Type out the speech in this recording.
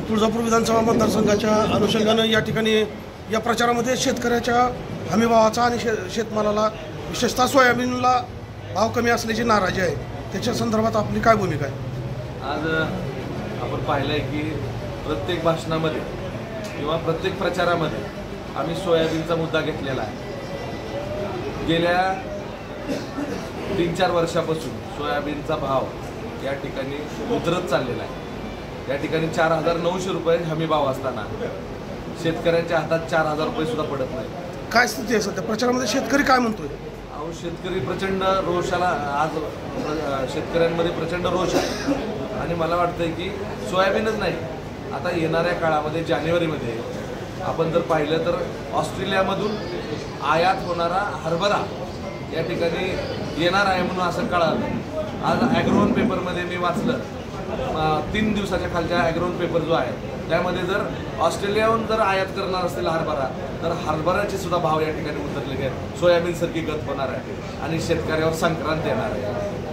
तुळजापूर विधानसभा मतदारसंघाच्या अनुषंगानं या ठिकाणी या प्रचारामध्ये शेतकऱ्याच्या हमीभावाचा आणि शेतमालाला विशेषतः सोयाबीनला भाव कमी असल्याची नाराजी आहे, त्याच्या संदर्भात आपली काय भूमिका आहे? आज आपण पाहिलं आहे की प्रत्येक भाषणामध्ये किंवा प्रत्येक प्रचारामध्ये आम्ही सोयाबीनचा मुद्दा घेतलेला आहे। गेल्या 3-4 वर्षापासून सोयाबीनचा भाव या ठिकाणी उतरत चाललेला आहे। या ठिकाणी 4,900 रुपये हमी भाव असताना शेतकऱ्यांच्या हातात 4,000 रुपये सुद्धा पडत नाही। काय स्थिती आहे सध्या प्रचारामध्ये? शेतकरी काय म्हणतोय? अहो, शेतकरी प्रचंड रोषाला, आज शेतकऱ्यांमध्ये प्रचंड रोष आहे आणि मला वाटतंय की सोयाबीनच नाही, आता येणाऱ्या काळामध्ये जानेवारीमध्ये आपण जर पाहिलं तर ऑस्ट्रेलियामधून आयात होणारा हरभरा या ठिकाणी येणार आहे म्हणून असं कळालं। आज ॲग्रोवन पेपरमध्ये मी वाचलं, 3 दिवसाच्या खालच्या ॲग्रोवन पेपर जो आहे त्यामध्ये जर ऑस्ट्रेलियाहून जर आयात करणार असेल हरभरा, तर हरभऱ्याचे सुद्धा भाव या ठिकाणी उतरले आहेत। सोयाबीनसारखी गत होणार आहे आणि शेतकऱ्यावर संक्रांत येणार आहे।